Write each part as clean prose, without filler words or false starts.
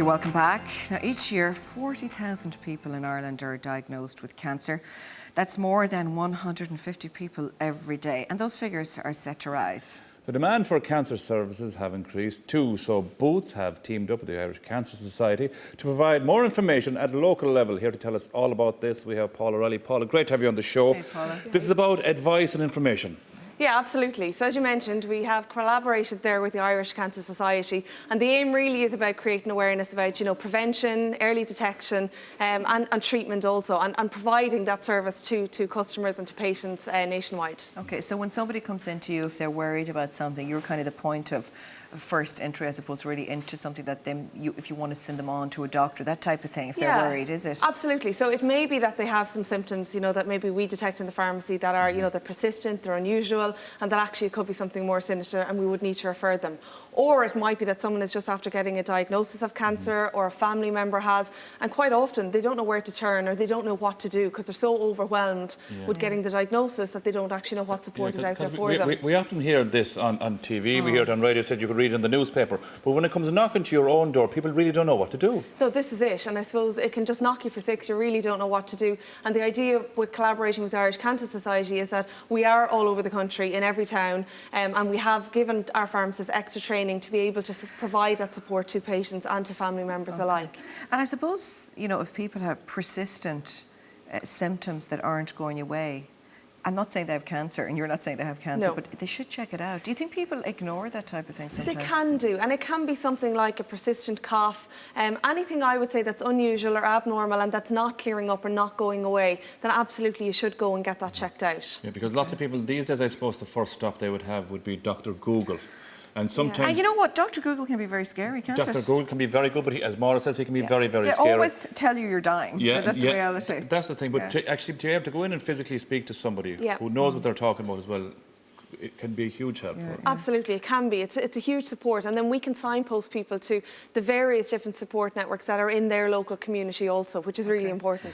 welcome back. Now, each year, 40,000 people in Ireland are diagnosed with cancer. That's more than 150 people every day, and those figures are set to rise. The demand for cancer services have increased too, so Boots have teamed up with the Irish Cancer Society to provide more information at a local level. Here to tell us all about this, we have Paula Reilly. Paula, great to have you on the show. Hey, Paula. This is about advice and information. Yeah, absolutely. So as you mentioned, we have collaborated there with the Irish Cancer Society, and the aim really is about creating awareness about, prevention, early detection, and treatment also, and providing that service to customers and to patients nationwide. Okay, so when somebody comes into you, if they're worried about something, you're kind of the point of first entry, I suppose, really into something that if you want to send them on to a doctor, that type of thing, if they're worried, is it? Absolutely. So it may be that they have some symptoms, that maybe we detect in the pharmacy that are, they're persistent, they're unusual, and that actually it could be something more sinister and we would need to refer them. Or it might be that someone is just after getting a diagnosis of cancer or a family member has, and quite often they don't know where to turn or they don't know what to do because they're so overwhelmed with getting the diagnosis that they don't actually know what support is out there for them. We often hear this on TV, we hear it on radio, said you could read in the newspaper, but when it comes knocking to your own door, people really don't know what to do. So this is it, and I suppose it can just knock you for six, you really don't know what to do. And the idea with collaborating with the Irish Cancer Society is that we are all over the country, in every town, and we have given our pharmacists extra training to be able to provide that support to patients and to family members alike. And I suppose, if people have persistent symptoms that aren't going away, I'm not saying they have cancer, and you're not saying they have cancer, but they should check it out. Do you think people ignore that type of thing sometimes? They can do, and it can be something like a persistent cough. Anything I would say that's unusual or abnormal and that's not clearing up or not going away, then absolutely you should go and get that checked out. Yeah, because lots of people these days, I suppose the first stop they would have would be Dr. Google. And sometimes... And you know what? Dr. Google can be very scary, can't it? Dr. Google can be very good, but as Maura says, he can be very, very scary. They always tell you you're dying. Yeah, that's the reality. That's the thing. But actually, to be able to go in and physically speak to somebody who knows what they're talking about as well, it can be a huge help. Absolutely, it can be. It's a huge support, and then we can signpost people to the various different support networks that are in their local community also, which is really important.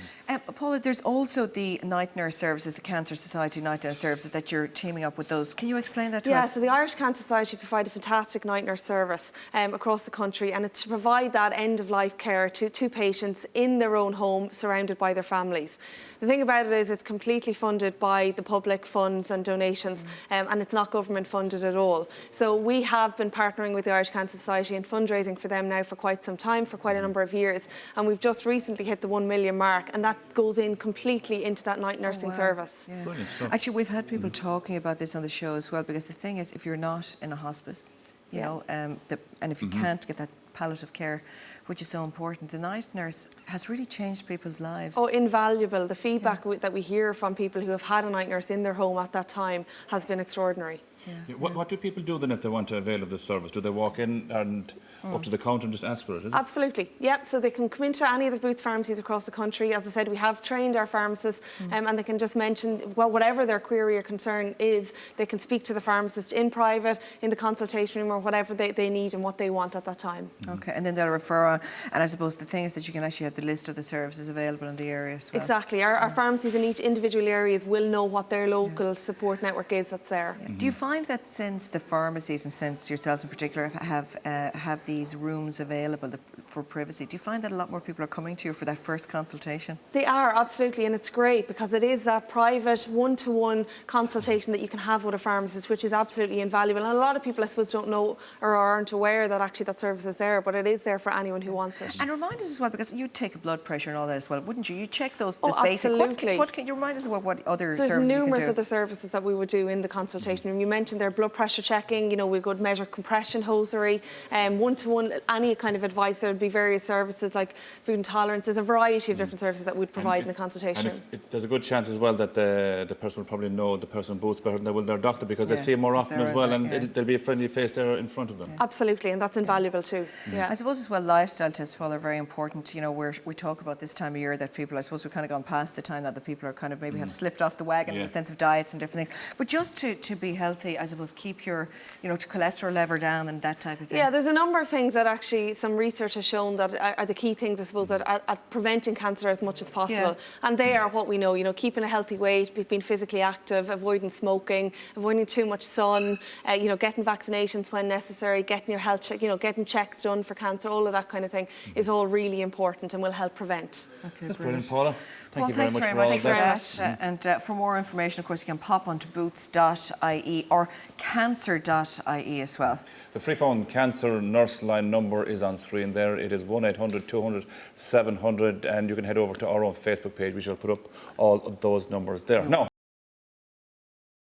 Paula, there's also the night nurse services, the Cancer Society night nurse services that you're teaming up with those. Can you explain that to us? Yeah, so the Irish Cancer Society provide a fantastic night nurse service across the country, and it's to provide that end-of-life care to patients in their own home, surrounded by their families. The thing about it is it's completely funded by the public funds and donations, and it's not government funded at all. So we have been partnering with the Irish Cancer Society and fundraising for them now for quite some time, for quite a number of years, and we've just recently hit the 1 million mark, and that goes in completely into that night nursing service. Yeah. Brilliant stuff. Actually, we've had people talking about this on the show as well, because the thing is, if you're not in a hospice, and if you can't get that palliative care, which is so important, the night nurse has really changed people's lives. Oh, invaluable. The feedback that we hear from people who have had a night nurse in their home at that time has been extraordinary. What do people do then if they want to avail of this service? Do they walk in and up to the counter and just ask for it? Is it? Absolutely, yep. So they can come into any of the Boots pharmacies across the country. As I said, we have trained our pharmacists, and they can just mention whatever their query or concern is. They can speak to the pharmacist in private, in the consultation room, or whatever they need and what they want at that time. Okay, and then they'll refer on. And I suppose the thing is that you can actually have the list of the services available in the area as well. Exactly. Our pharmacies in each individual areas will know what their local support network is that's there. Do you find that since the pharmacies and since yourselves in particular have these rooms available for privacy, do you find that a lot more people are coming to you for that first consultation? They are, absolutely, and it's great because it is that private one-to-one consultation that you can have with a pharmacist, which is absolutely invaluable. And a lot of people, I suppose, don't know or aren't aware that actually that service is there, but it is there for anyone who wants it. And remind us as well, because you take a blood pressure and all that as well, wouldn't you? You check those absolutely. What can you remind us about what other services There's you can do? numerous other services that we would do in the consultation room. You mentioned their blood pressure checking, we could measure compression hosiery, one-to-one, any kind of advice. There would be various services like food intolerance. There's a variety of different services that we'd provide in the consultation room. There's a good chance as well that the person will probably know the person in Boots better than they will their doctor, because they see him more often as well, and there'll be a friendly face there in front of them. Absolutely, and that's invaluable too. I suppose as well, lifestyle tips, Paul, are very important. We talk about this time of year that people, I suppose we've kind of gone past the time that the people are kind of maybe have slipped off the wagon in the sense of diets and different things. But just to be healthy actually, I suppose, keep your, cholesterol level down and that type of thing? Yeah, there's a number of things that actually some research has shown that are the key things, I suppose, at preventing cancer as much as possible. Yeah. And they are what we know, keeping a healthy weight, being physically active, avoiding smoking, avoiding too much sun, getting vaccinations when necessary, getting your health check, getting checks done for cancer, all of that kind of thing is all really important and will help prevent. Okay, That's brilliant, Paula. Thank you very thanks much very for all much of for that. that. And for more information, of course, you can pop onto boots.ie or cancer.ie as well. The free phone cancer nurse line number is on screen there. It is 1800 200 700, and you can head over to our own Facebook page. We shall put up all of those numbers there. Now,